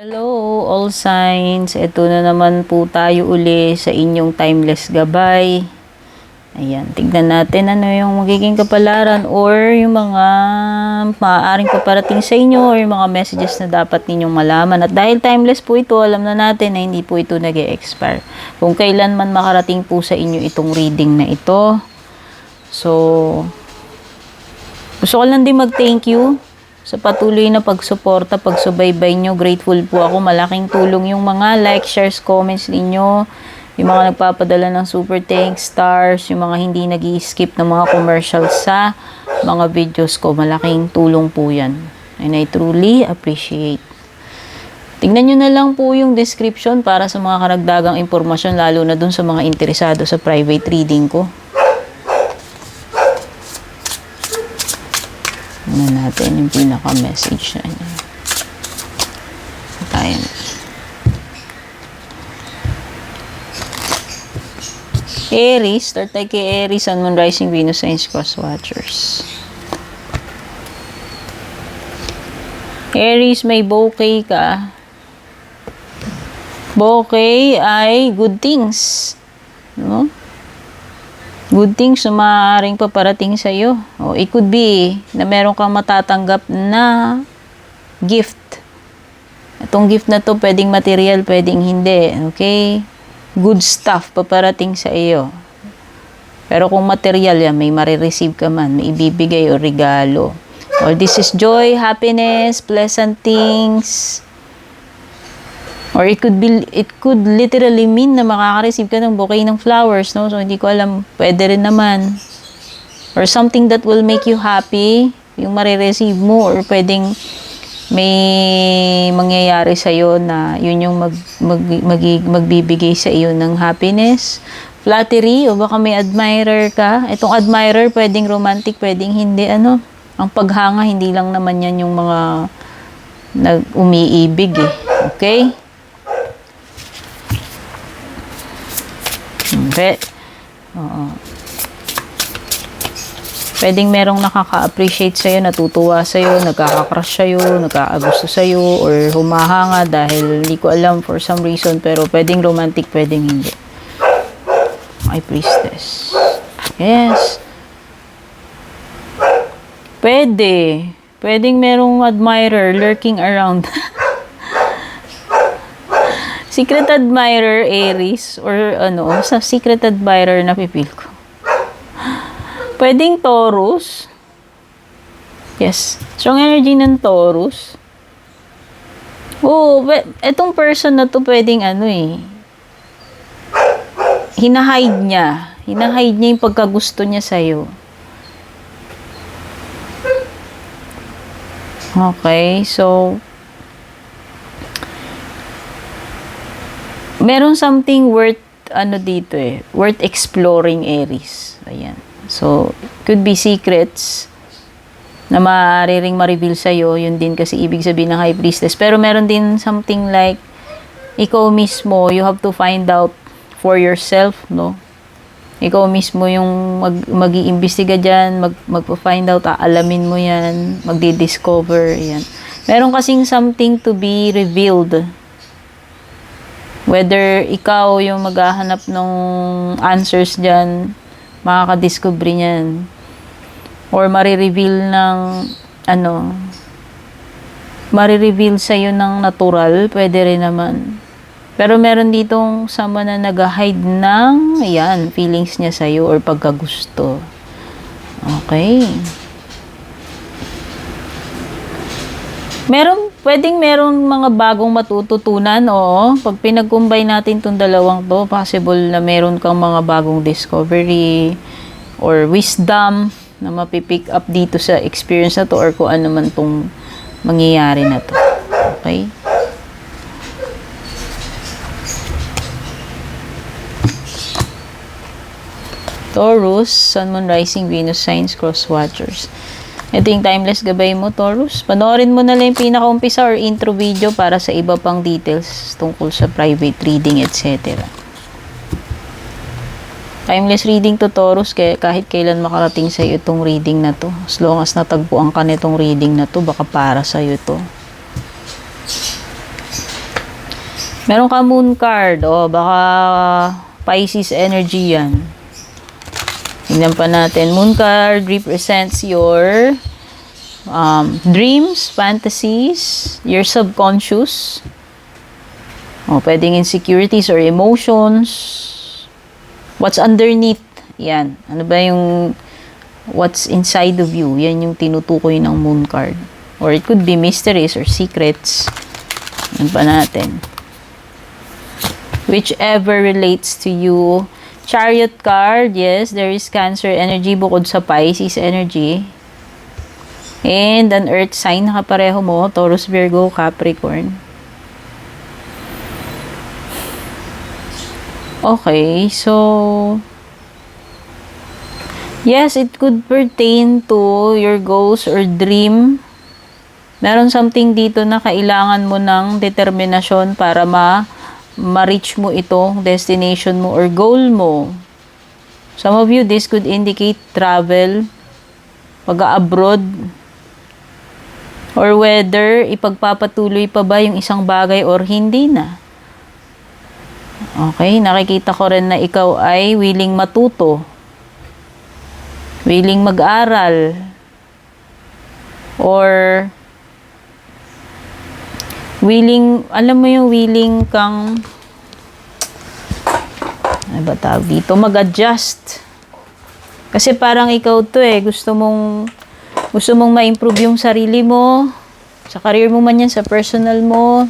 Hello, all signs. Ito na naman po tayo uli sa inyong timeless gabay. Ayan, tignan natin ano yung magiging kapalaran or yung mga maaaring paparating sa inyo or yung mga messages na dapat ninyong malaman. At dahil timeless po ito, alam na natin na hindi po ito nag-e-expire. Kung kailan man makarating po sa inyo itong reading na ito. So, gusto ko lang din mag-thank you sa patuloy na pagsuporta, pagsubaybay nyo. Grateful po ako. Malaking tulong yung mga like, shares, comments ninyo. Yung mga nagpapadala ng super thanks, stars, yung mga hindi nag-i-skip ng mga commercials sa mga videos ko. Malaking tulong po yan. And I truly appreciate. Tingnan nyo na lang po yung description para sa mga karagdagang impormasyon, lalo na dun sa mga interesado sa private reading ko. Tingnan natin yung pinaka-message na niya. Tayo na. Aries, start tayo kay Aries, Sun, Moon, Rising, Venus, Signs, Cross Watchers. Aries, may bouquet ka. Bouquet ay good things. No? Good things na maaaring paparating sa iyo. O it could be na meron kang matatanggap na gift. Itong gift na to pwedeng material, pwedeng hindi. Okay? Good stuff paparating sa iyo. Pero kung material yan, may marireceive ka man, may ibibigay o regalo. Or this is joy, happiness, pleasant things. Or it could literally mean na makaka-receive ka ng bouquet ng flowers, no? So, hindi ko alam, pwede rin naman. Or something that will make you happy, yung marireceive mo, or pwedeng may mangyayari sa'yo na yun yung magbibigay sa iyo ng happiness. Flattery, o baka may admirer ka. Itong admirer, pwedeng romantic, pwedeng hindi, ano. Ang paghanga, hindi lang naman yan yung mga umiibig, eh. Okay? Oo. Pwedeng merong nakaka-appreciate sa'yo, natutuwa sa'yo, nagkaka-crush sa'yo, nagkakagusto sa'yo, or humahanga dahil hindi ko alam for some reason, pero pwedeng romantic, pwedeng hindi. High Priestess. Yes. Pwedeng merong admirer lurking around. Secret admirer, Aries, or ano, sa secret admirer na pipil ko. Pwedeng Taurus. Yes. Strong energy ng Taurus. Oo, etong person na to pwedeng ano eh. Hinahide niya. Hinahide niya yung pagkagusto niya sa'yo. Okay, so meron something worth ano dito eh, worth exploring, Aries. Ayan. So, could be secrets na maaari ring ma-reveal sa'yo. Yun din kasi ibig sabihin ng High Priestess. Pero meron din something like ikaw mismo, you have to find out for yourself, no? Ikaw mismo yung mag-iimbestiga dyan, magpa-find out, aalamin mo yan, magdi-discover, yan. Meron kasing something to be revealed. Whether ikaw yung maghahanap ng answers dyan, makakadiscover niyan. Or marireveal ng, ano, marireveal sa'yo ng natural, pwede rin naman. Pero meron ditong sama na nag-hide ng, ayan, feelings niya sa'yo or pagkagusto. Okay. Pwedeng meron mga bagong matututunan, oo. Pag pinag-combine natin itong dalawang to, possible na meron kang mga bagong discovery or wisdom na mapipick up dito sa experience na to or kung ano man itong mangyayari na to. Okay? Taurus, Sun, Moon, Rising, Venus, Signs, Cross Watchers. Ito yung timeless gabay mo, Taurus. Panoorin mo na lang yung pinaka-umpisa or intro video para sa iba pang details tungkol sa private reading, etc. Timeless reading to, Taurus, kaya kahit kailan makarating sa iyo itong reading na to. As long as natagpuan ka nitong reading na to, baka para sa iyo to. Meron ka moon card. O, baka Pisces energy yan. Tingnan pa natin. Moon card represents your dreams, fantasies, your subconscious. O, pwedeng insecurities or emotions. What's underneath? Yan. Ano ba yung what's inside of you? Yan yung tinutukoy ng moon card. Or it could be mysteries or secrets. Yan pa natin. Whichever relates to you. Chariot card, yes, there is Cancer energy bukod sa Pisces energy. And an earth sign na kapareho mo, Taurus, Virgo, Capricorn. Okay, so yes, it could pertain to your goals or dream. Meron something dito na kailangan mo ng determinasyon para ma-reach mo itong destination mo or goal mo. Some of you, this could indicate travel, pag-abroad, or whether ipagpapatuloy pa ba yung isang bagay or hindi na. Okay, nakikita ko rin na ikaw ay willing matuto, willing mag-aral, or willing, alam mo yung willing kang, ano ba tawag dito, mag-adjust. Kasi parang ikaw to gusto mong ma-improve yung sarili mo, sa career mo man yan, sa personal mo.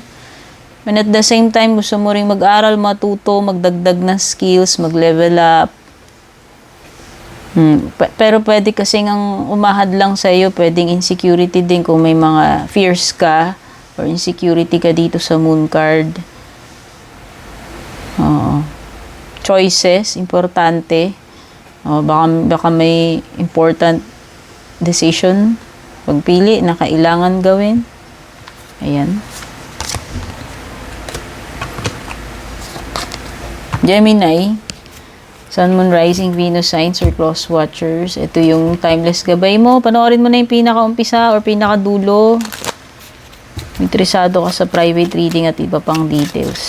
And at the same time, gusto mo ring mag-aral, matuto, magdagdag ng skills, mag-level up. Pero pwede kasing ang umahad lang sa iyo, pwedeng insecurity din kung may mga fears ka, or insecurity ka dito sa moon card. Choices, importante. Baka may important decision, pagpili na kailangan gawin. Ayan. Gemini, Sun, Moon, Rising, Venus signs or cross watchers. Ito yung timeless gabay mo. Panoorin mo na yung pinaka-umpisa or pinaka-dulo. Interesado ka sa private reading at iba pang details.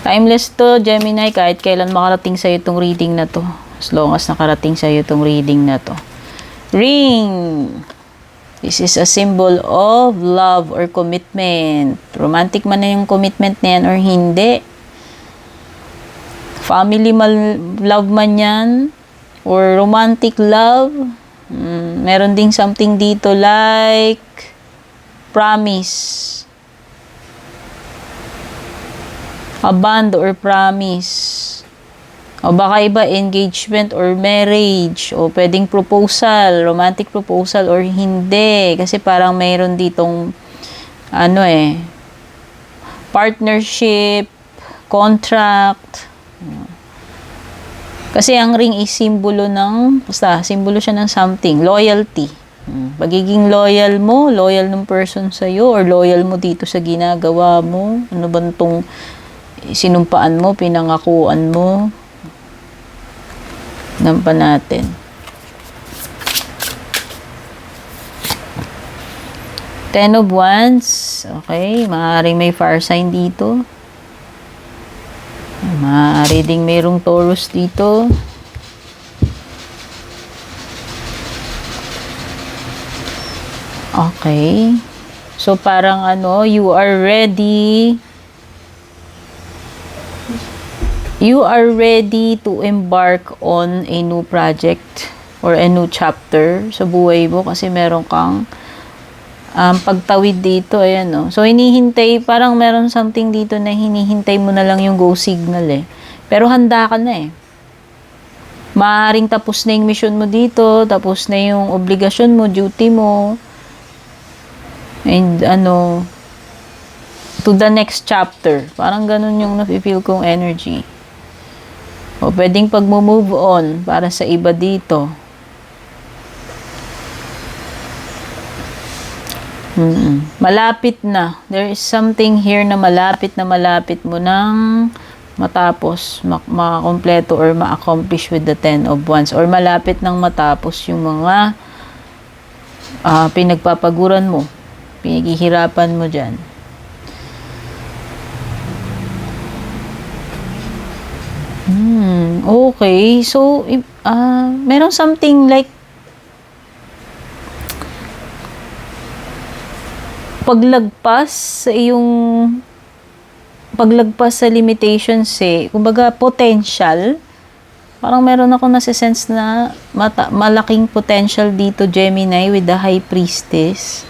Timeless to, Gemini, kahit kailan makarating sa'yo itong reading na to. As long as nakarating sa'yo itong reading na to. Ring! This is a symbol of love or commitment. Romantic man na yung commitment na yan or hindi. Family love man yan. Or romantic love. Meron ding something dito like promise. A bond or promise. O baka iba engagement or marriage. O pwedeng proposal, romantic proposal or hindi. Kasi parang mayroon ditong partnership, contract. Kasi ang ring is simbolo simbolo siya ng something, loyalty. Pagiging loyal mo, loyal ng person sa'yo, or loyal mo dito sa ginagawa mo. Ano ba itong sinumpaan mo, pinangakuan mo? Nampa natin. Ten of Wands. Okay, maaaring may fire sign dito. Maaari ding mayroong Taurus dito. Okay. So, parang you are ready. You are ready to embark on a new project or a new chapter sa buhay mo kasi meron kang pagtawid dito, ayan, no? So, hinihintay, parang meron something dito na hinihintay mo na lang yung go signal, Pero handa ka na, Maaaring tapos na yung mission mo dito, tapos na yung obligasyon mo, duty mo, and to the next chapter. Parang ganun yung nafe-feel kong energy. O, pwedeng pag-move on para sa iba dito. Malapit na. There is something here na malapit mo nang matapos, makakompleto or ma-accomplish with the Ten of Wands. Or malapit nang matapos yung mga pinagpapaguran mo, pinaghihirapan mo dyan. Okay. So, meron something like paglagpas sa limitations kumbaga potential. Parang meron ako nasa-sense na malaking potential dito, Gemini, with the High Priestess.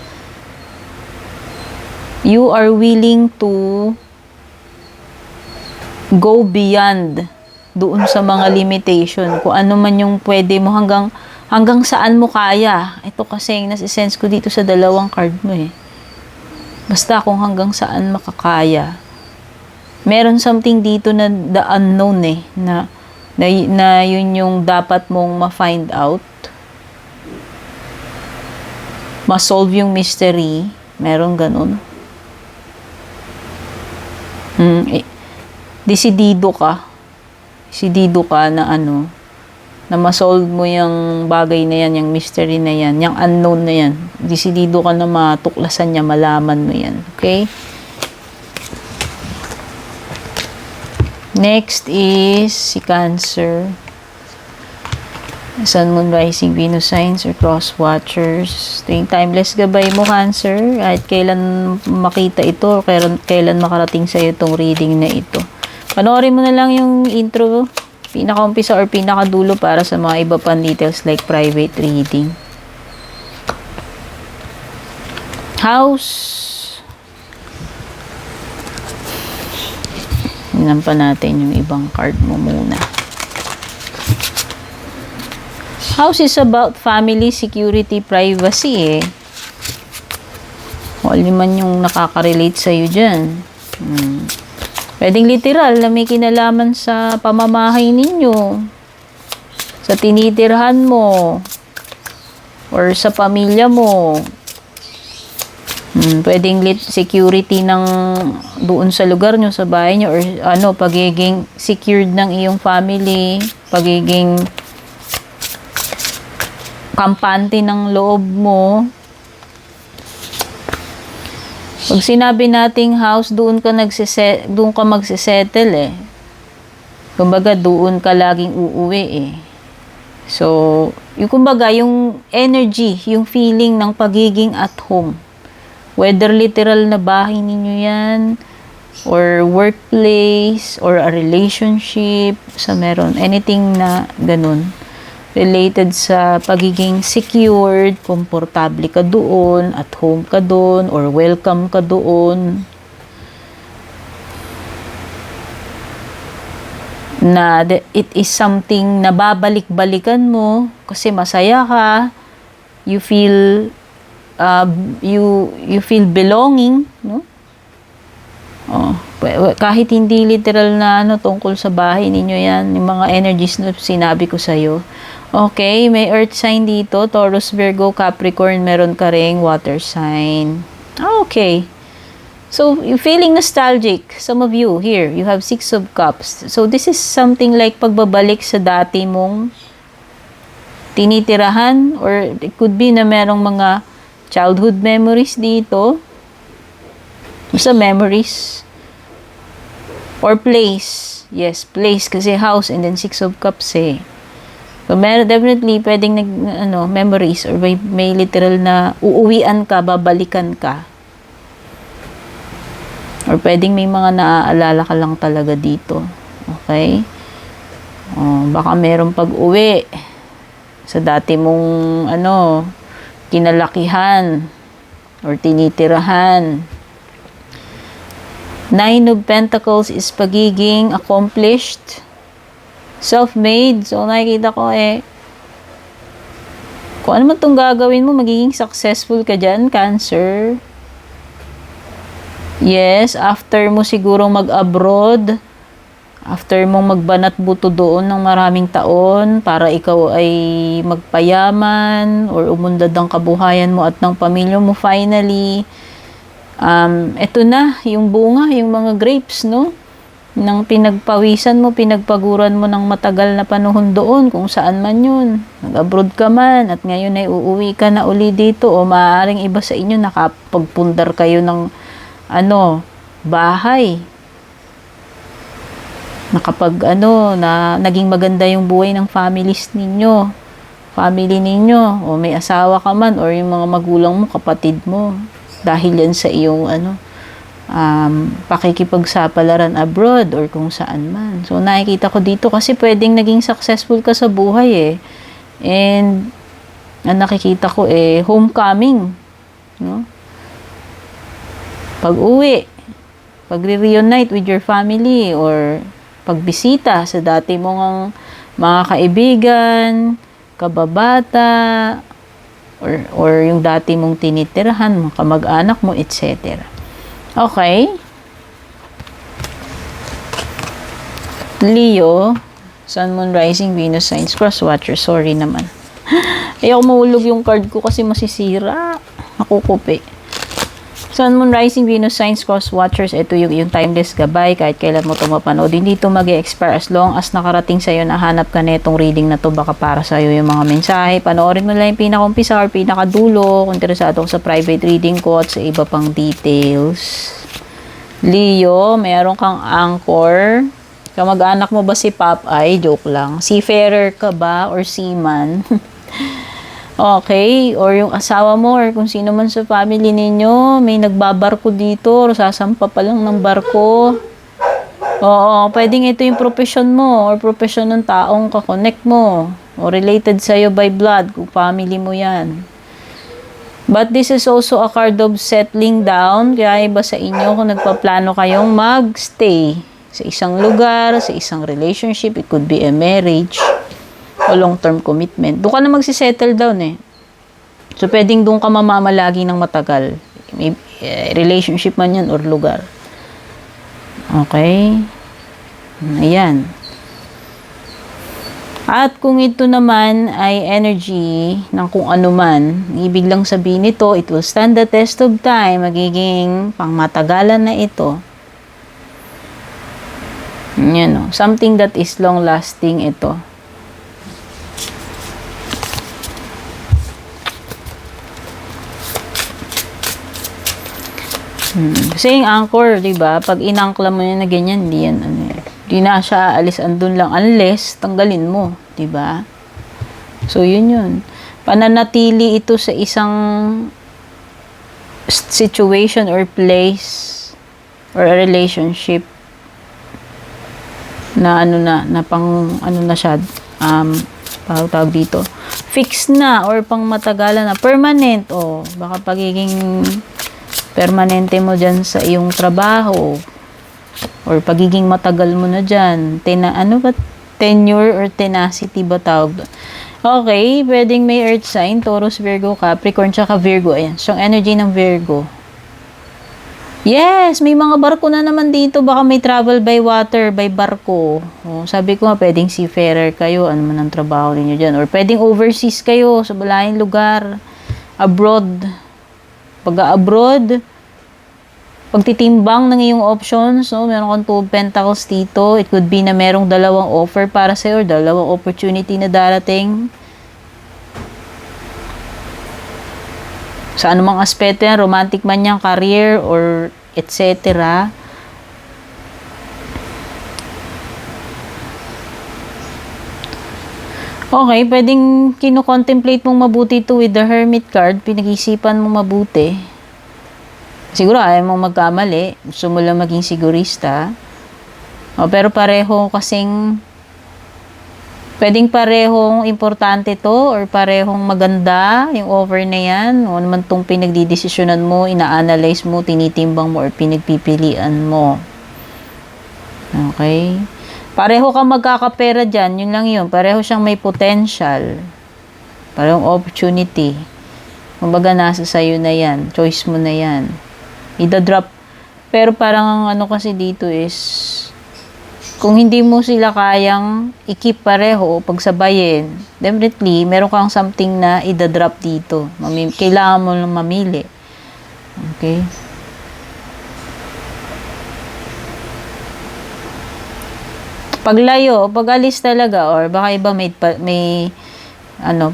You are willing to go beyond doon sa mga limitation. Kung ano man yung pwede mo hanggang saan mo kaya. Ito kasi yung nasa-sense ko dito sa dalawang card mo Basta kung hanggang saan makakaya. Meron something dito na the unknown na yun yung dapat mong ma-find out. Ma-solve yung mystery. Meron ganun. Desidido ka. Desidido ka na na ma-solve mo yung bagay na yan, yung mystery na yan, yung unknown na yan. Desidido ka na matuklasan niya, malaman mo yan. Okay? Next is si Cancer. Sun, Moon, Rising, Venus signs or cross watchers. Ito yung timeless gabay mo, Cancer. Kahit kailan makita ito, kailan makarating sa'yo itong reading na ito. Panoorin mo na lang yung intro, pinaka-umpisa or pinaka-dulo para sa mga iba pang details like private reading. House. Tingnan pa natin yung ibang card mo muna. House is about family, security, privacy Kung alin man yung nakaka-relate sa'yo dyan. Pwedeng literal na may kinalaman sa pamamahay ninyo, sa tinitirhan mo, or sa pamilya mo. Pwedeng security ng doon sa lugar nyo, sa bahay nyo, or pagiging secured ng iyong family, pagiging kampante ng loob mo. Pag sinabi nating house, doon ka magsisettle Kumbaga, doon ka laging uuwi So, kumbaga, yung energy, yung feeling ng pagiging at home. Whether literal na bahay ninyo yan, or workplace, or a relationship, meron. Anything na ganun. Related sa pagiging secured, komportable ka doon, at home ka doon, or welcome ka doon. Na it is something na babalik-balikan mo kasi masaya ka, you feel you feel belonging, no? Kahit hindi literal na tungkol sa bahay ninyo yan, yung mga energies na sinabi ko sa'yo. Okay, may earth sign dito, Taurus, Virgo, Capricorn, meron ka ring water sign. Okay. So, you're feeling nostalgic. Some of you here, you have 6 of Cups. So, this is something like pagbabalik sa dati mong tinitirahan, or it could be na merong mga childhood memories dito. Basta memories. Or place. Yes, place. Kasi house and then 6 of Cups So, definitely pwedeng memories or may literal na uuwian ka, babalikan ka. Or pwedeng may mga naaalala ka lang talaga dito. Okay? Baka merong pag-uwi sa dati mong kinalakihan or tinitirahan. 9 of Pentacles is pagiging accomplished, self-made. So, nakikita ko kung ano man itong gagawin mo, magiging successful ka dyan, Cancer. Yes, after mo sigurong mag-abroad, after mong magbanat buto doon ng maraming taon para ikaw ay magpayaman or umundad ang kabuhayan mo at ng pamilya mo, finally, eto na, yung bunga, yung mga grapes, no? Nang pinagpawisan mo, pinagpaguran mo ng matagal na panahon doon, kung saan man yun. Nag-abroad ka man, at ngayon ay uuwi ka na uli dito, o maaaring iba sa inyo, nakapagpundar kayo ng bahay. na naging maganda yung buhay ng family ninyo, o may asawa ka man, or yung mga magulang mo, kapatid mo, dahil yan sa iyong pakikipagsapalaran abroad or kung saan man. So nakikita ko dito kasi pwedeng naging successful ka sa buhay eh. And ang nakikita ko homecoming, no? Pag-uwi, pag-reunite with your family, or pagbisita sa dati mong mga kaibigan, kababata, or yung dati mong tinitirahan, mga kamag-anak mo, etc. Okay. Leo, Sun, Moon, Rising, Venus, Signs, Cross Watcher. Sorry naman. Ayoko mahulog yung card ko kasi masisira. Nakukupi. Sun, Moon, Rising, Venus, Signs, Cross Watchers. Ito yung timeless gabay. Kahit kailan mo ito mapanood. Hindi ito mag-expire as long as nakarating sa'yo, nahanap ka na itong reading na to. Baka para sa'yo yung mga mensahe. Panoorin mo lang yung pinaka-umpisa or pinaka-dulo. Kung interesado ko sa private reading ko at sa iba pang details. Leo, meron kang anchor. Kamag-anak mo ba si Popeye? Joke lang. Seafarer ka ba or seaman? Okay, or yung asawa mo or kung sino man sa family ninyo, may nagbabarko dito or sasampa pa lang ng barko. Oo, pwedeng ito yung profession mo or profession ng taong kakonect mo o related sa'yo by blood kung family mo yan. But this is also a card of settling down. Kaya iba sa inyo kung nagpaplano kayong magstay sa isang lugar, sa isang relationship. It could be a marriage o long-term commitment. Doon ka na magsisettle down eh. So, pwedeng doon ka mamamalagi ng matagal. May relationship man yan or lugar. Okay? Ayan. At kung ito naman ay energy ng kung ano man, ibig lang sabihin nito, it will stand the test of time. Magiging pangmatagalan na ito. Yan o. Something that is long-lasting ito. Kasi yung anchor, diba? Pag inangkla mo yan na ganyan, hindi yan, di na siya alis, andun lang, unless tanggalin mo, diba? So, yun. Pananatili ito sa isang situation or place or a relationship na na siya, tawag dito, fix na or pang matagalan na, permanent, baka pagiging permanente mo dyan sa iyong trabaho or pagiging matagal mo na dyan, tenure or tenacity ba tawag? Okay, pwedeng may earth sign, Taurus, Virgo, Capricorn, tsaka Virgo. Ayan, so energy ng Virgo. Yes, may mga barko na naman dito. Baka may travel by water, by barko. Sabi ko nga, pwedeng seafarer kayo. Ano man ang trabaho ninyo dyan. Or pwedeng overseas kayo sa malayong lugar. Abroad. Pag-abroad, pagtitimbang ng iyong options, meron kang 2 pentacles dito. It could be na merong dalawang offer para sa'yo or dalawang opportunity na darating. Sa anumang aspeto yan, romantic man yan, career, or etc. Okay, pwedeng kino-contemplate mong mabuti ito with the Hermit card. Pinag-isipan mong mabuti. Siguro ayaw mong magkamali. Gusto mo lang maging sigurista. Pero pareho kasing pwedeng parehong importante to or parehong maganda yung offer na yan. O naman itong pinagdidesisyonan mo, ina-analyze mo, tinitimbang mo, or pinagpipilian mo. Okay? Pareho kang magkakapera dyan. Yun lang yun. Pareho siyang may potential. Parehong opportunity. Kumbaga nasa sayo na yan. Choice mo na yan. Ida-drop. Pero parang kasi dito is kung hindi mo sila kayang i-keep pareho, pagsabayin, definitely, meron kang something na ida-drop dito. Kailangan mo lang mamili. Okay? Paglayo, pag-alis talaga, or baka iba may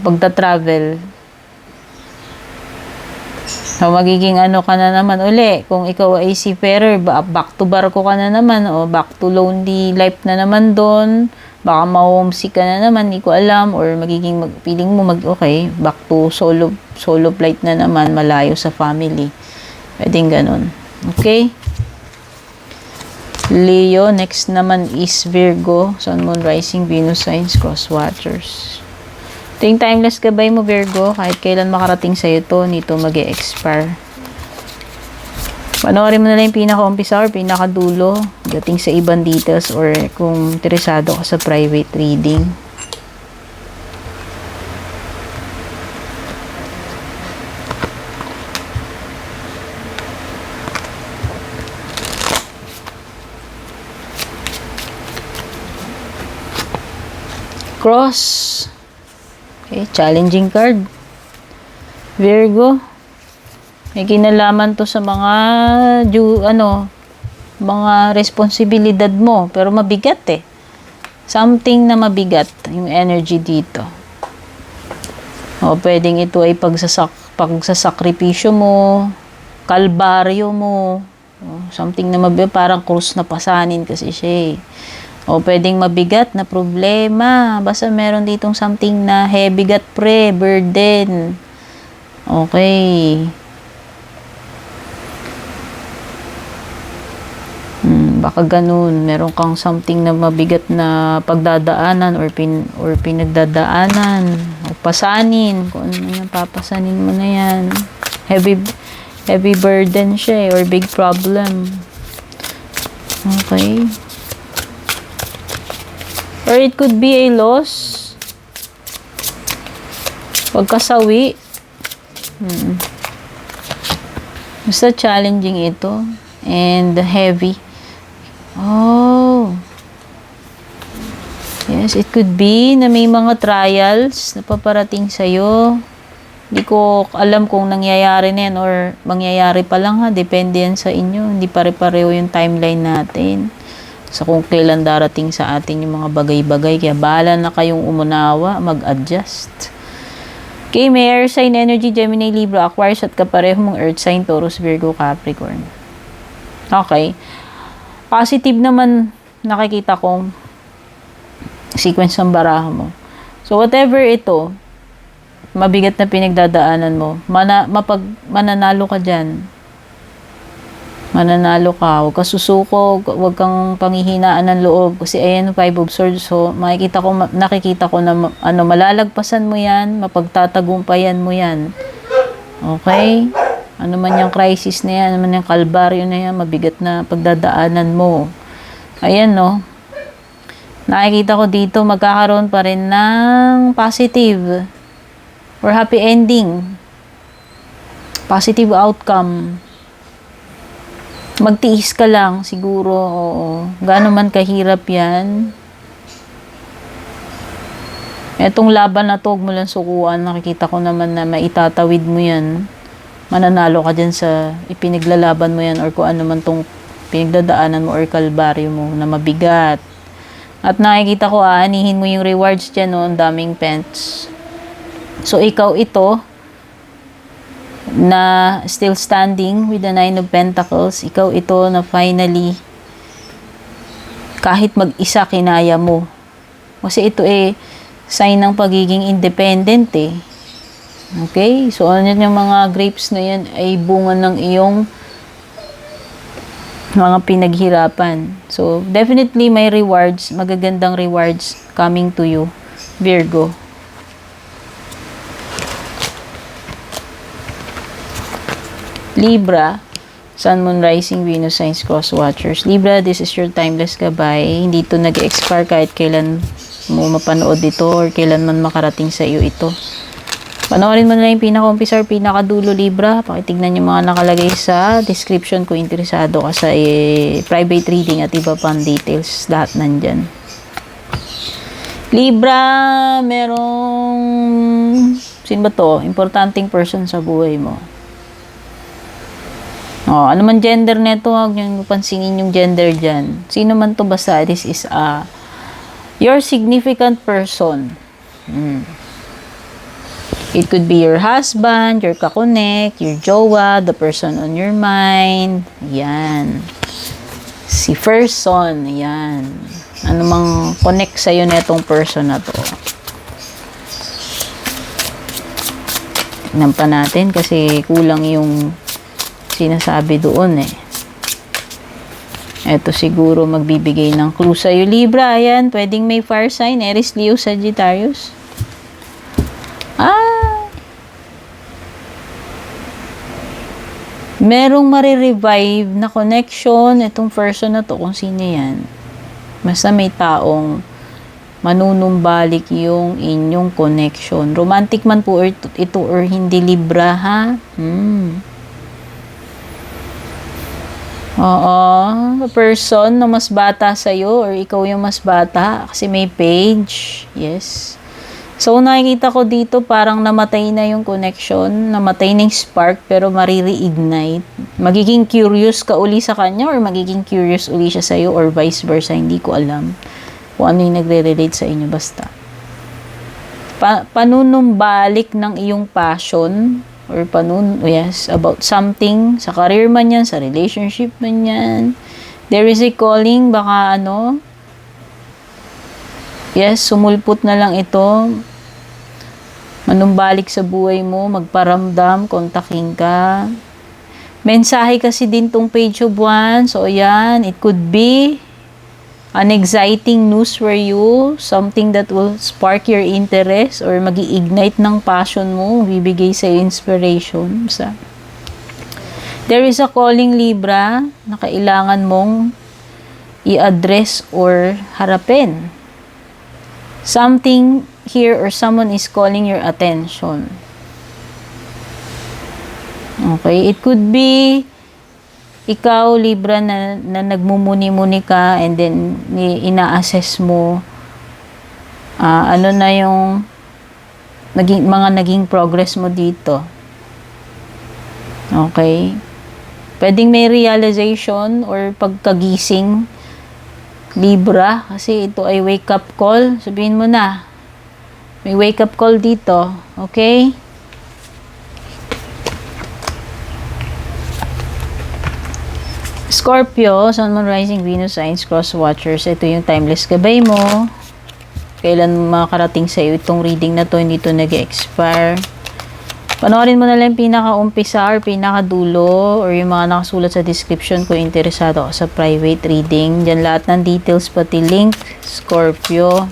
pagta-travel, So, magiging ano ka na naman uli. Kung ikaw ay seafarer, back to barko ka na naman, o back to lonely life na naman doon. Baka ma-homesick ka na naman, hindi ko alam. Or magiging, feeling mo okay, back to solo flight na naman, malayo sa family. Pwedeng ganun. Okay? Leo, next naman is Virgo, Sun, Moon, Rising, Venus signs, cross watchers. Ito yung timeless gabay mo, Virgo. Kahit kailan makarating sa'yo to, nito mag-e-expire. Panoorin mo na lang yung pinaka-umpisa or pinaka-dulo dating sa ibang details or kung interesado ka sa private reading. Cross. Okay, challenging card. Virgo. May kinalaman to sa mga mga responsibilidad mo, pero mabigat eh. Something na mabigat yung energy dito. O pwedeng ito ay pagsasakripisyo mo, kalbaryo mo, something na mabigat, parang krus na pasanin kasi siya eh. O pwedeng mabigat na problema. Basta meron ditong something na heavy gat burden. Okay. Baka ganun. Meron kang something na mabigat na pagdadaanan or pinagdadaanan. O pasanin. Kung ano yung papasanin mo na yan. Heavy burden siya eh, or big problem. Okay. Or it could be a loss. Pagkasawi. Basta challenging ito. And heavy. Oh. Yes, it could be na may mga trials na paparating sa'yo. Hindi ko alam kung nangyayari na yan or mangyayari pa lang ha. Depende yan sa inyo. Hindi pare-pareho yung timeline natin. So, kung kailan darating sa atin yung mga bagay-bagay. Kaya bahala na kayong umunawa, mag-adjust. Okay, may air sign energy, Gemini, Libra, Aquarius at kapareho mong earth sign, Taurus, Virgo, Capricorn. Okay. Positive naman nakikita kong sequence ng baraha mo. So, whatever ito, mabigat na pinagdadaanan mo, mananalo ka dyan. Mananalo ka, huwag ka susuko, huwag kang panghihinaan ng loob kasi ayan 5 of swords. So nakikita ko na malalagpasan mo yan, mapagtatagumpayan mo yan. Okay? Ano man yung crisis na yan, ano man yung kalbaryo na yan, mabigat na pagdadaanan mo. Ayan no. Nakikita ko dito magkakaroon pa rin ng positive or happy ending. Positive outcome. Magtiis ka lang, siguro, oo. Gaano man kahirap yan. Etong laban na to, huwag mo lang sukuan. Nakikita ko naman na maitatawid mo yan. Mananalo ka dyan sa ipinaglalaban mo yan or kung ano man tong pinagdadaanan mo or kalbaryo mo na mabigat. At nakikita ko, aanihin mo yung rewards dyan, no? Ang daming pence. So, ikaw ito, na still standing with the 9 of Pentacles, ikaw ito na finally kahit mag-isa kinaya mo. Kasi ito sign ng pagiging independent eh. Okay? So, ano yung mga grapes na yan ay bunga ng iyong mga pinaghirapan. So, definitely may rewards, magagandang rewards coming to you, Virgo. Libra, Sun, Moon, Rising, Venus, signs, cross watchers. Libra, this is your timeless gabay. Hindi ito nag-expire kahit kailan mo mapanood ito or kailan man makarating sa iyo ito. Panoorin mo na lang yung pinaka-umpisa or pinaka-dulo, Libra. Pakitignan yung mga nakalagay sa description kung interesado ka sa private reading at iba pang details. Lahat nandyan. Libra, merong sino ba to? Importanteng person sa buhay mo. Ano man gender nito, huwag nyo pansinin yung gender dyan. Sino man to, basta this is your significant person. It could be your husband, your kakonek, your jowa, the person on your mind. Ayan. Si person. Ayan. Ano mang connect sa'yo na itong person na to. Tignan pa natin kasi kulang yung sinasabi doon eh. Ito siguro magbibigay ng clue sa'yo. Libra, ayan. Pwedeng may fire sign. Aries, Leo, Sagittarius. Merong marirevive na connection itong person na to kung sino yan. Basta may taong manunumbalik yung inyong connection. Romantic man po ito or hindi, Libra, ha? Oo. A person na mas bata sa'yo or ikaw yung mas bata kasi may page. Yes. So, nakikita ko dito parang namatay na yung connection, namatay na yung spark, pero marireignite. Magiging curious ka uli sa kanya or magiging curious uli siya sa'yo or vice versa, hindi ko alam kung ano yung nagre-relate sa inyo, basta. Panunumbalik ng iyong passion or about something, sa career man yan, sa relationship man yan. There is a calling, baka yes, sumulpot na lang ito. Manumbalik sa buhay mo, magparamdam, kontakin ka. Mensahe kasi din tong page of wands. So, ayan, it could be an exciting news for you. Something that will spark your interest or magi-ignite ng passion mo. Bibigay sa'yo inspiration. There is a calling, Libra, na kailangan mong i-address or harapin. Something here or someone is calling your attention. Okay, it could be ikaw, Libra, na nagmumuni-muni ka and then ina-assess mo ano na yung naging progress mo dito. Okay? Pwedeng may realization or pagkagising, Libra, kasi ito ay wake-up call. Sabihin mo na, may wake-up call dito. Okay? Scorpio, Sun, Moon, Rising, Venus, Signs, Cross Watchers. Ito yung timeless gabay mo. Kailan makakarating sa iyo itong reading na to, hindi to nag-expire. Panoorin mo na lang pinaka-umpisa or pinaka-dulo or yung mga nakasulat sa description kung interesado ka sa private reading. Diyan lahat ng details pati link. Scorpio.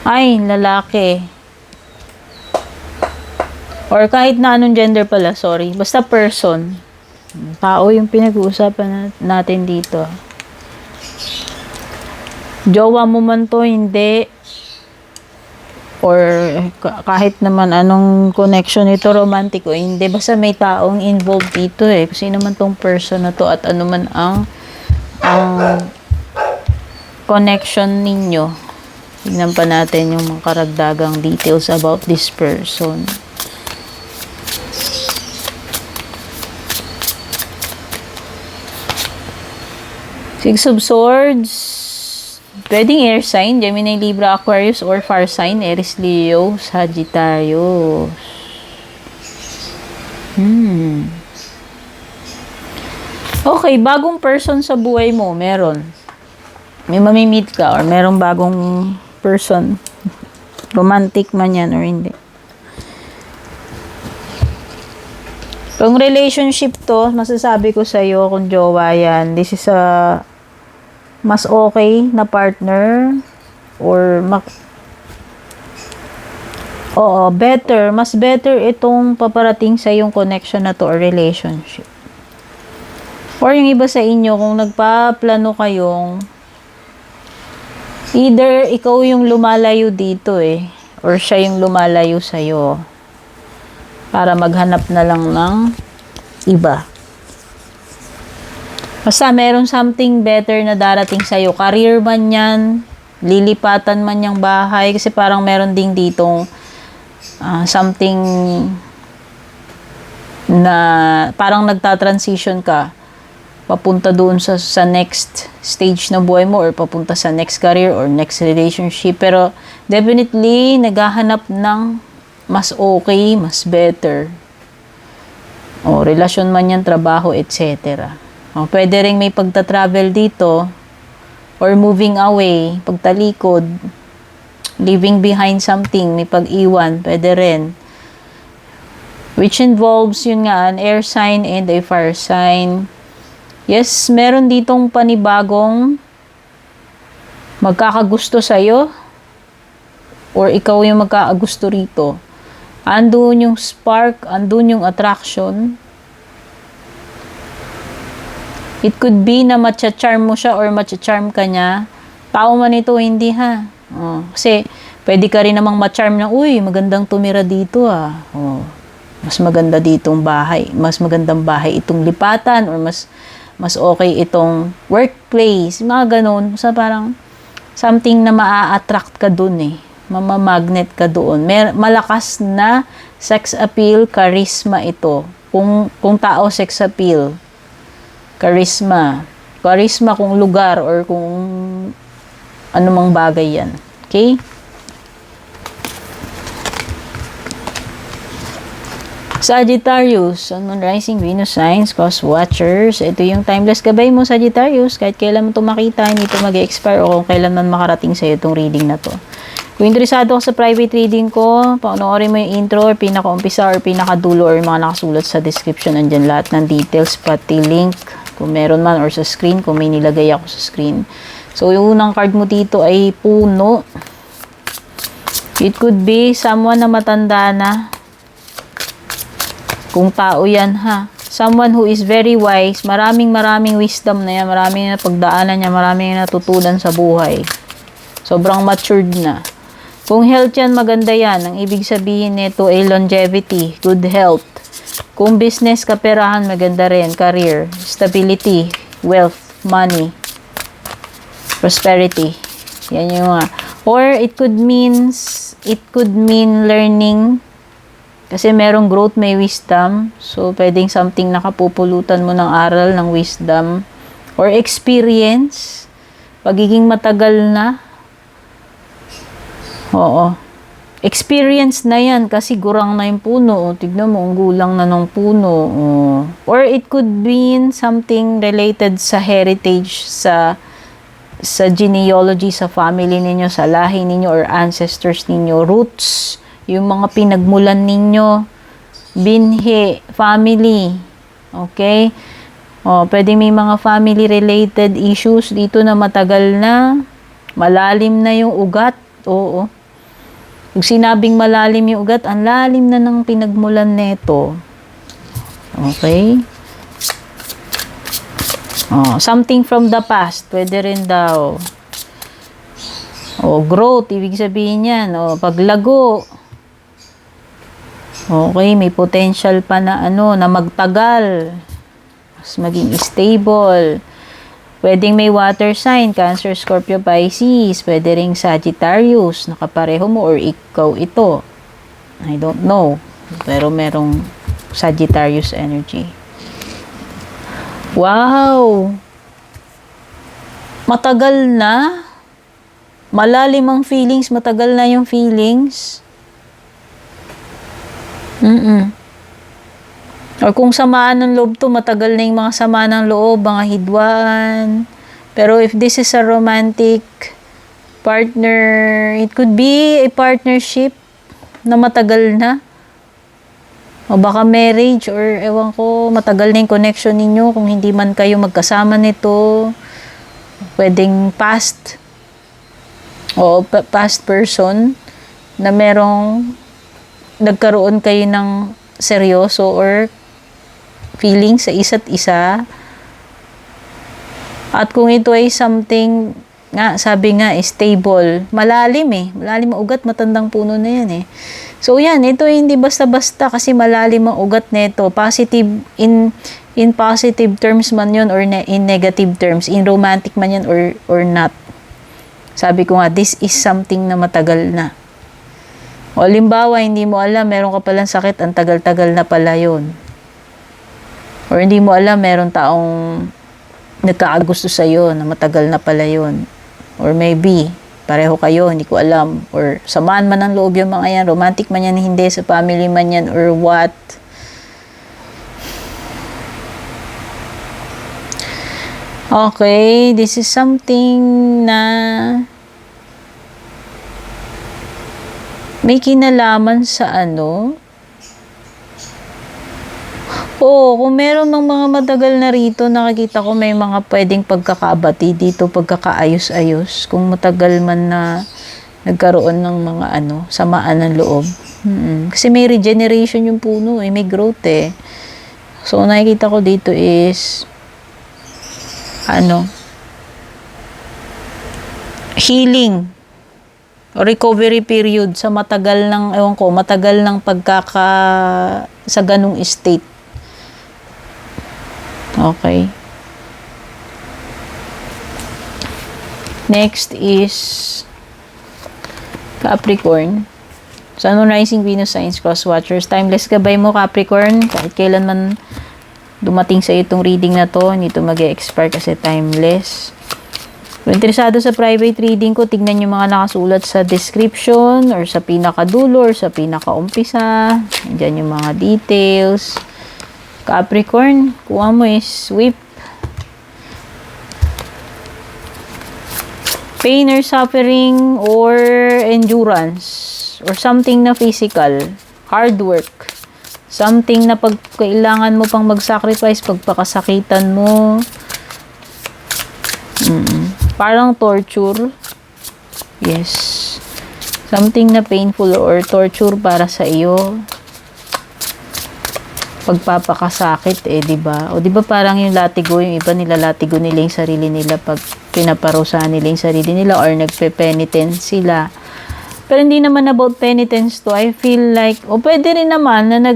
Ay, lalaki. Or kahit na anong gender pala, sorry. Basta person. Tao yung pinag-uusapan natin dito. Jowa mo man to, hindi. Or kahit naman anong connection ito, romantic o hindi, basta may taong involved dito eh. Kasi naman tong person na to at ano man ang connection ninyo. Tignan pa natin yung mga karagdagang details about this person. Six of Swords. Pwedeng air sign, Gemini, Libra, Aquarius, or fire sign, Aries, Leo, Sagittarius. Okay, bagong person sa buhay mo, meron. May mamimit ka or merong bagong person. Romantic man yan or hindi. Kung relationship to, masasabi ko sa'yo kung jowa yan, this is a mas okay na partner or better, mas better itong paparating sa yung connection na to or relationship. Or yung iba sa inyo, kung nagpaplano kayong either ikaw yung lumalayo dito or siya yung lumalayo sa'yo para maghanap na lang ng iba. Basta meron something better na darating sa'yo. Career man yan, lilipatan man yung bahay. Kasi parang meron ding ditong something na parang nagta-transition ka. Papunta doon sa next stage ng buhay mo or papunta sa next career or next relationship. Pero definitely, naghahanap ng mas okay, mas better. O, relasyon man yan, trabaho, etc. O, pwede rin may pagta-travel dito or moving away, pagtalikod, leaving behind something, may pag-iwan, pwede rin. Which involves, yun nga, an air sign and a fire sign. Yes, meron ditong panibagong magkakagusto sa'yo or ikaw yung magkakagusto rito. Andun yung spark, andun yung attraction. It could be na matcha-charm mo siya or matcha-charm ka niya. Tao man ito, hindi ha. Kasi pwede ka rin namang ma-charm na, uy, magandang tumira dito mas maganda ditong bahay. Mas magandang bahay itong lipatan or mas okay itong workplace. Mga ganun. So parang something na maa-attract ka dun mamamagnet ka doon. Malakas na sex appeal, charisma ito. Kung tao, sex appeal. Charisma. Charisma kung lugar or kung anumang bagay yan. Okay? Sagittarius, Sun, Moon, Rising, Venus signs, cause watchers. Ito yung timeless gabay mo, Sagittarius. Kahit kailan mo ito makita, hindi ito mag-expire o kung kailan man makarating sa'yo itong reading na to. Kung interesado ka sa private reading ko, panoorin mo yung intro or pinaka-umpisa or pinaka-dulo or mga nakasulat sa description. Andyan lahat ng details, pati link kung meron man or sa screen, kung may nilagay ako sa screen. So, yung unang card mo dito ay puno. It could be someone na matanda na. Kung tao yan ha. Someone who is very wise. Maraming wisdom na yan. Maraming na pagdaanan niya. Maraming natutunan sa buhay. Sobrang matured na. Kung health yan, maganda yan. Ang ibig sabihin nito ay longevity, good health. Kung business, kaperahan, maganda rin. Career, stability, wealth, money, prosperity. Yan yung mga. Or it could mean learning. Kasi merong growth, may wisdom. So, pwedeng something nakapupulutan mo ng aral, ng wisdom. Or experience. Pagiging matagal na. Oo. Experience na yan kasi gurang na yung puno. Tignan mo, ang gulang na ng puno. Or it could mean something related sa heritage, sa genealogy, sa family ninyo, sa lahi ninyo, or ancestors ninyo, roots. Yung mga pinagmulan ninyo, binhi, family. Okay? Pwede may mga family-related issues dito na matagal na. Malalim na yung ugat. Oo. Kung sinabing malalim yung ugat, ang lalim na ng pinagmulan neto. Okay? Something from the past. Pwede rin daw. Growth. Ibig sabihin yan. Paglago. Okay, may potential pa na na magtagal. Mas maging stable. Pwedeng may water sign, Cancer, Scorpio, Pisces. Pwede ring Sagittarius, nakapareho mo or ikaw ito. I don't know. Pero merong Sagittarius energy. Wow! Matagal na. Malalim ang feelings, matagal na yung feelings. Or kung samaan ng loob to, matagal na yung mga sama ng loob, mga hidwaan. Pero if this is a romantic partner, it could be a partnership na matagal na. O baka marriage or ewan ko, matagal na yung connection ninyo kung hindi man kayo magkasama nito. Pwedeng past o past person na merong nagkaroon kayo ng seryoso or feeling sa isa't isa. At kung ito ay something nga, sabi nga, stable, malalim malalim ang ugat, matandang puno na yan So yan, ito hindi basta-basta kasi malalim ang ugat nito. Positive in positive terms man yun or in negative terms, in romantic man yan or not. Sabi ko nga, this is something na matagal na. O limbawa, hindi mo alam, meron ka palang sakit, ang tagal-tagal na pala yun. Or hindi mo alam, meron taong nagkakagusto sa'yo na matagal na pala yun. Or maybe, pareho kayo, hindi ko alam. Or samaan man ng loob yung mga yan, romantic man yan, hindi, sa family man yan, or what. Okay, this is something na may kinalaman sa ano. Oo, kung meron ng mga matagal na rito, nakikita ko may mga pwedeng pagkakabati dito, pagkakaayos-ayos. Kung matagal man na nagkaroon ng mga ano, samaan ng loob. Kasi may regeneration yung puno, may growth eh. So, nakikita ko dito is healing o recovery period sa matagal ng, matagal ng sa ganung state. Okay. Next is Capricorn. Sun, Moon, Rising, Venus, Signs, Cross Watchers. Timeless gabay mo, Capricorn. Kahit kailan man dumating sa itong reading na to, hindi to mag-expire kasi timeless. Kung interesado sa private reading ko, tignan yung mga nakasulat sa description or sa pinakadulo or sa pinakaumpisa. Diyan yung mga details. Capricorn, kuha mo is whip. Pain or suffering or endurance or something na physical. Hard work. Something na pag kailangan mo pang mag-sacrifice, pagpakasakitan mo. Parang torture. Yes. Something na painful or torture para sa iyo. Pagpapakasakit di ba? O di ba parang yung latigo, yung iba nila latigo nila yung sarili nila pag pinaparusahan nila yung sarili nila or nagpe-penitence sila. Pero hindi naman about penitence to. I feel like, pwede rin naman na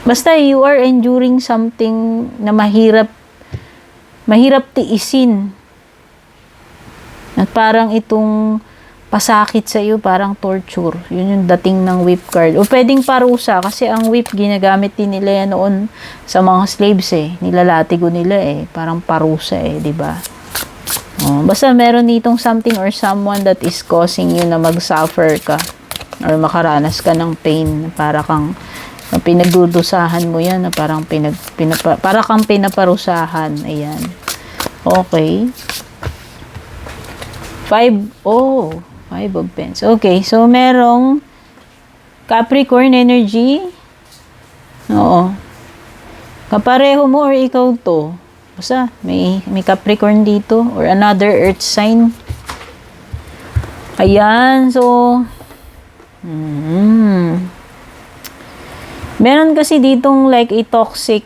basta you are enduring something na mahirap tiisin. At parang itong pasakit sa iyo, parang torture. Yun yung dating ng whip card. O pwedeng parusa, kasi ang whip, ginagamit din nila yan noon sa mga slaves Nilalatigo nila Parang parusa di ba? Basta meron ditong something or someone that is causing you na mag-suffer ka or makaranas ka ng pain. Para kang pinagdudusahan mo yan, na parang para kang pinaparusahan. Ayan. Okay. 5 of Pens. Okay, so merong Capricorn energy. Oo. Kapareho mo or ikaw to. Basta, may Capricorn dito or another earth sign. Ayan, so meron kasi ditong like a toxic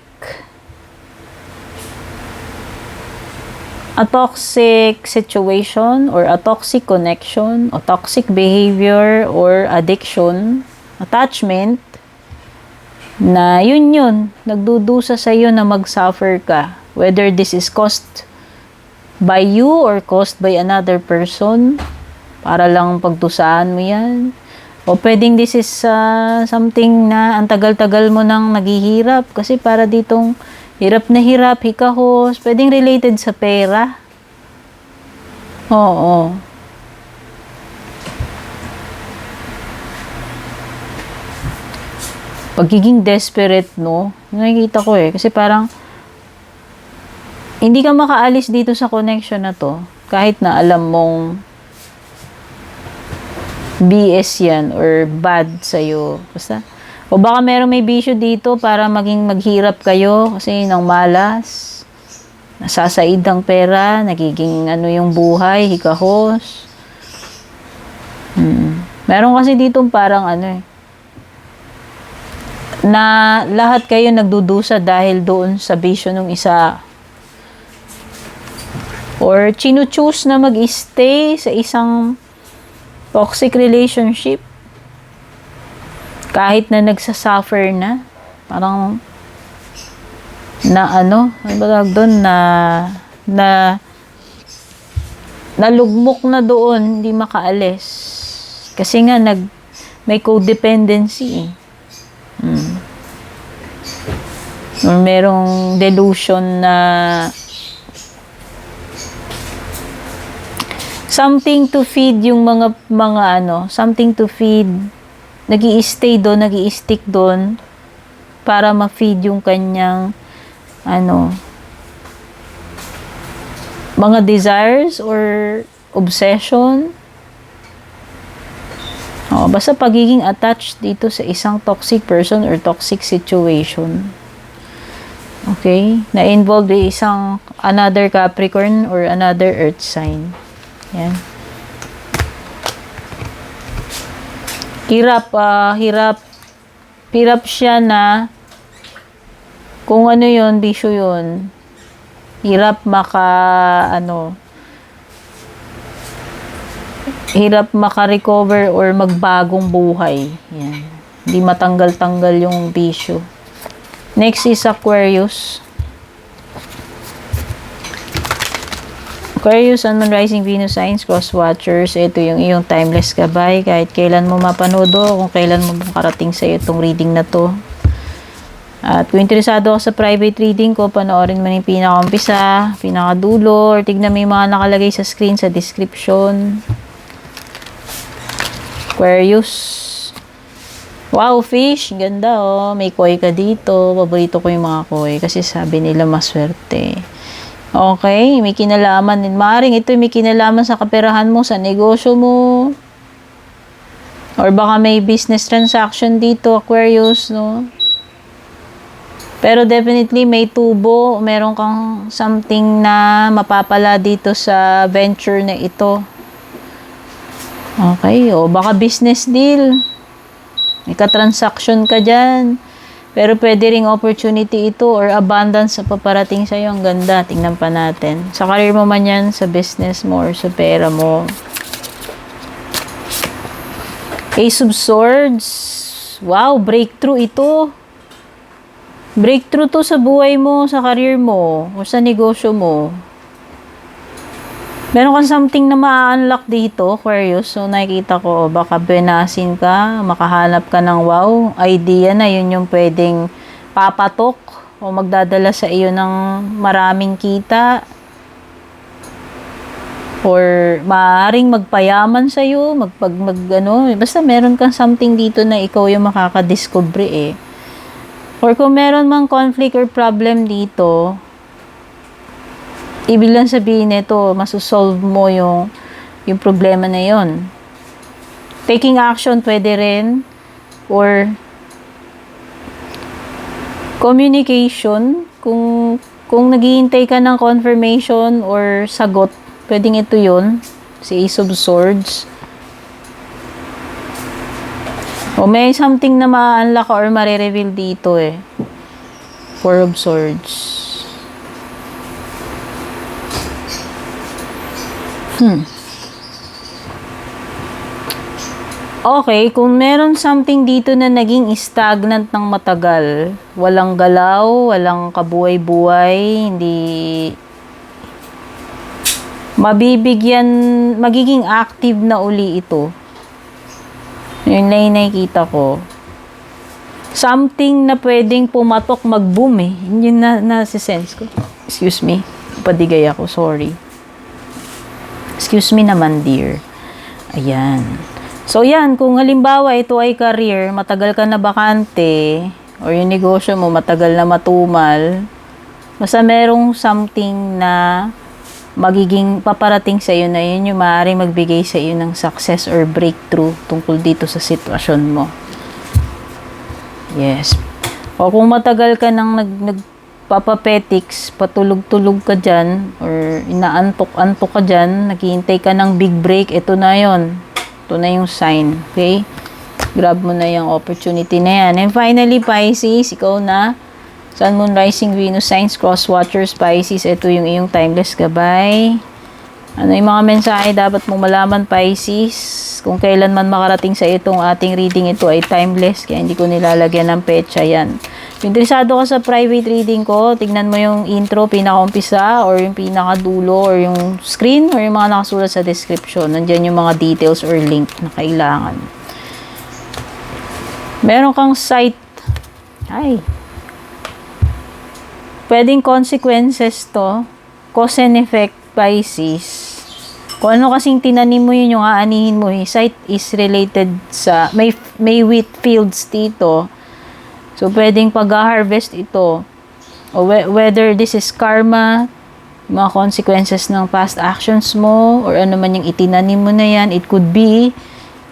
situation or a toxic connection o toxic behavior or addiction, attachment na yun nagdudusa sa iyo na mag-suffer ka, whether this is caused by you or caused by another person para lang pagdusahan mo yan, o pwedeng this is something na ang tagal-tagal mo nang naghihirap kasi para ditong hirap na hirap, hikahos, pwedeng related sa pera. Oo. Pagiging desperate, no? Nakikita ko kasi parang hindi ka makaalis dito sa connection na to kahit na alam mong BS yan or bad sa'yo. Basta, o baka meron may bisyo dito para maging maghirap kayo kasi ng malas. Nasasaid ang pera, nagiging yung buhay, hikahos. Meron kasi dito parang na lahat kayo nagdudusa dahil doon sa bisyo ng isa. Or chinu-choose na mag-stay sa isang toxic relationship. Kahit na nagsasuffer na, parang ano ba tawag doon, nalugmok na doon, hindi makaalis. Kasi nga, may codependency Or merong delusion na something to feed yung mga ano, something to feed. Nag-i-stay doon, nag-i-stick doon para ma-feed yung kanyang ano, mga desires or obsession. Basta pagiging attached dito sa isang toxic person or toxic situation. Okay? Na-involved yung isang another Capricorn or another Earth sign. Yan. Hirap siya na kung ano yun, bisyo yun. Hirap maka-recover or magbagong buhay. Yan. Hindi matanggal-tanggal yung bisyo. Next is Aquarius. Aquarius, Sun, Moon, Rising, Venus signs, cross watchers. Ito yung iyong timeless gabay. Kahit kailan mo mapanood o kung kailan mo makarating sa iyo itong reading na to. At kung interesado ka sa private reading ko, panoorin mo yung pinaka-umpisa, pinaka-dulo, or tignan mo yung mga nakalagay sa screen sa description. Aquarius. Wow, fish. Ganda, oh. May koi ka dito. Paborito ko yung mga koi kasi sabi nila maswerte. Okay, may kinalaman din. Maaaring ito may kinalaman sa kaperahan mo, sa negosyo mo. Or baka may business transaction dito, Aquarius, no? Pero definitely may tubo. Meron kang something na mapapala dito sa venture na ito. Okay, o baka business deal. May ka-transaction ka dyan. Pero pwede ring opportunity ito or abundance sa paparating sa'yo. Ang ganda. Tingnan pa natin. Sa career mo man yan, sa business mo or sa pera mo. Ace of Swords. Wow, breakthrough ito. Breakthrough to sa buhay mo, sa career mo, o sa negosyo mo. Meron kang something na ma-unlock dito, Aquarius. So, nakikita ko, baka benasin ka, makahanap ka ng wow, idea na yun yung pwedeng papatok o magdadala sa iyo ng maraming kita. Or maaaring magpayaman sa iyo, basta meron kang something dito na ikaw yung makakadiscover eh. Or kung meron mang conflict or problem dito, ibig lang sabihin nito, masosolve mo yung problema na yon. Taking action pwede rin. Or communication. Kung naghihintay ka ng confirmation or sagot, pwedeng ito yun. Si Ace of Swords. O may something na ma-unlock or ma-reveal dito eh. Four of Swords. Okay, kung meron something dito na naging stagnant ng matagal, walang galaw, walang kabuhay-buhay, hindi magiging active na uli ito. Yun na yung nakikita ko. Something na pwedeng pumatok, mag-boom eh. Yun na-sense ko. Excuse me. Padigay ako, sorry. Excuse me naman, dear. Ayan. So, yan. Kung halimbawa, ito ay career, matagal ka na bakante, or yung negosyo mo, matagal na matumal, basta merong something na magiging paparating sa iyo na yun yung maaaring magbigay sa iyo ng success or breakthrough tungkol dito sa sitwasyon mo. Yes. O kung matagal ka nang nagpapapetics, patulog-tulog ka dyan, or inaantok-antok ka dyan, naghihintay ka ng big break, ito na yon. Ito na yung sign. Okay? Grab mo na yung opportunity na yan. And finally, Pisces, ikaw na. Sun, Moon, Rising, Venus signs, cross watchers, Pisces, ito yung iyong timeless gabay. Ano yung mga mensahe dapat mong malaman, Pisces? Kung kailan man makarating sa itong ating reading, ito ay timeless, kaya hindi ko nilalagyan ng petsa yan. Kung interesado ka sa private reading ko, tignan mo yung intro, pinaka-umpisa, or yung pinaka-dulo, or yung screen, or yung mga nakasulat sa description. Nandyan yung mga details or link na kailangan. Meron kang site. Pwedeng consequences to. Cause and effect, Pisces. Kung ano kasing tinanim mo, yun yung aanihin mo. Site is related sa, may wheat fields dito. So, pwedeng pag-harvest ito. O whether this is karma, mga consequences ng past actions mo, or ano man yung itinanim mo na yan, it could be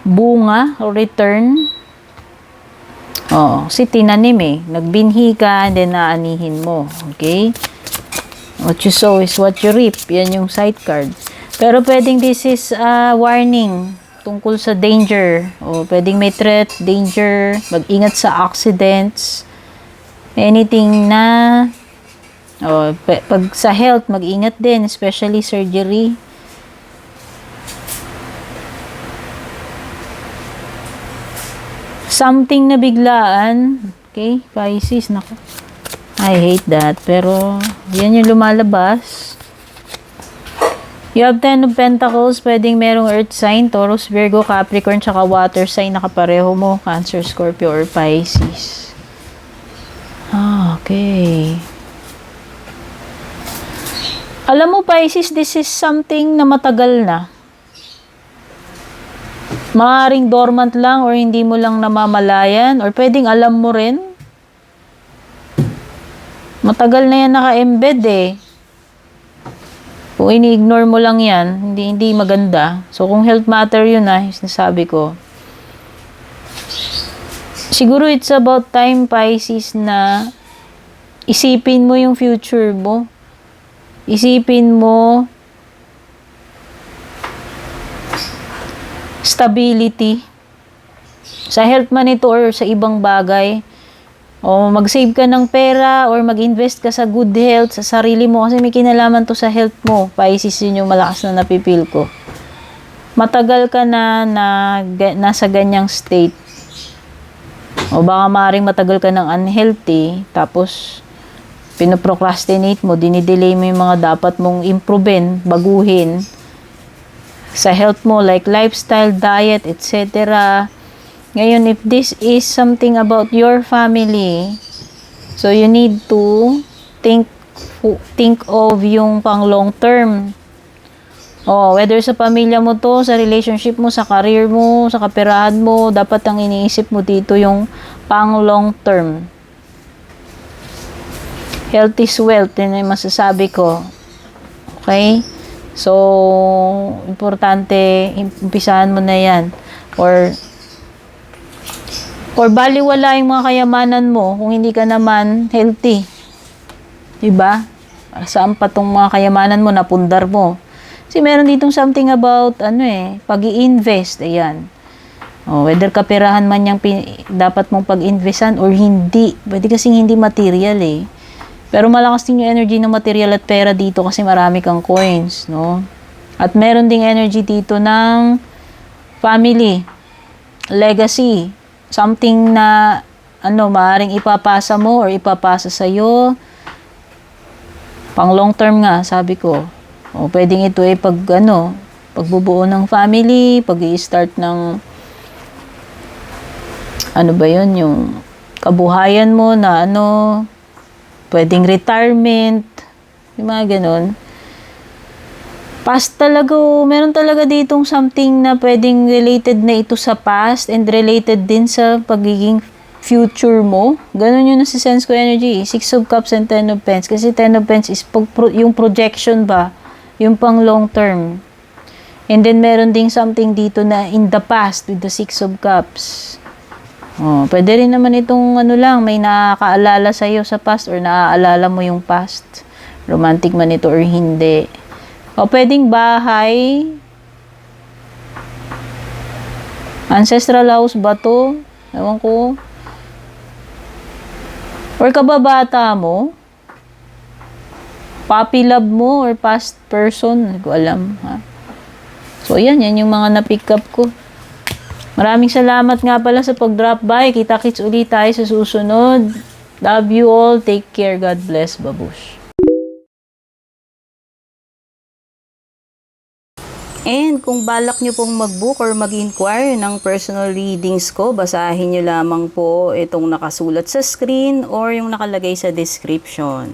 bunga or return. Oo, kasi tinanim eh. Nagbinhi ka, and then naanihin mo. Okay? What you sow is what you reap. Yan yung side card. Pero pwedeng this is a warning tungkol sa danger. O pwedeng may threat, danger, mag-ingat sa accidents, anything na, o pag sa health, mag-ingat din, especially surgery. Something na biglaan. Okay, Pisces, nako. I hate that. Pero, yan yung lumalabas. You have 10 of Pentacles, pwedeng merong Earth sign, Taurus, Virgo, Capricorn, tsaka Water sign, nakapareho mo, Cancer, Scorpio, or Pisces. Okay. Alam mo, Pisces, this is something na matagal na. Maaaring dormant lang or hindi mo lang namamalayan, or pwedeng alam mo rin. Matagal na yan naka-embed eh. Kung ini-ignore mo lang yan, hindi maganda. So, kung health matter yun yung sinasabi ko. Siguro it's about time, Pisces, na isipin mo yung future mo. Isipin mo stability. Sa health man ito or sa ibang bagay. O mag-save ka ng pera or mag-invest ka sa good health, sa sarili mo. Kasi may kinalaman to sa health mo. Pisces, yun yung malakas na napipil ko. Matagal ka na nasa ganyang state. O baka maaaring matagal ka ng unhealthy. Tapos, pinoprocrastinate mo, dinidelay mo yung mga dapat mong improvein, baguhin. Sa health mo, like lifestyle, diet, etc. Ngayon, if this is something about your family, so you need to think of yung pang long term. Whether sa pamilya mo to, sa relationship mo, sa career mo, sa kaperahan mo, dapat ang iniisip mo dito yung pang long term. Health is wealth, yun yung masasabi ko. Okay? So, importante, umpisahan mo na yan. Or baliwala yung mga kayamanan mo kung hindi ka naman healthy. Diba? Saan pa tong mga kayamanan mo, napundar mo? Kasi meron ditong something about, pag-i-invest. Ayan. Whether kaperahan man yung dapat mong pag-investan or hindi. Pwede kasing hindi material eh. Pero malakas din yung energy ng material at pera dito kasi marami kang coins, no? At meron ding energy dito ng family, legacy. Something na, maaaring ipapasa mo or ipapasa sa'yo. Pang long term nga, sabi ko. Pwedeng ito ay pagbubuo ng family, pag-i-start ng, yung kabuhayan mo na pwedeng retirement, yung mga ganun. Past talaga, meron talaga ditong something na pwedeng related na ito sa past and related din sa pagiging future mo. Ganun yung nasa-sense ko energy. 6 of Cups and 10 of Pens. Kasi 10 of Pens is yung projection ba? Yung pang long term. And then meron ding something dito na in the past with the 6 of Cups. Pwede rin naman itong may nakaalala sa'yo sa past or naaalala mo yung past. Romantic man ito or hindi. Pwedeng bahay. Ancestral house ba to? Ewan ko. Or kababata mo. Puppy love mo or past person. Hindi ko alam. Ha? So, yan yung mga na-pick up ko. Maraming salamat nga pala sa pag-drop by. Kita-kits ulit tayo sa susunod. Love you all. Take care. God bless. Babush. And kung balak nyo pong mag-book or mag-inquire ng personal readings ko, basahin nyo lamang po itong nakasulat sa screen or yung nakalagay sa description.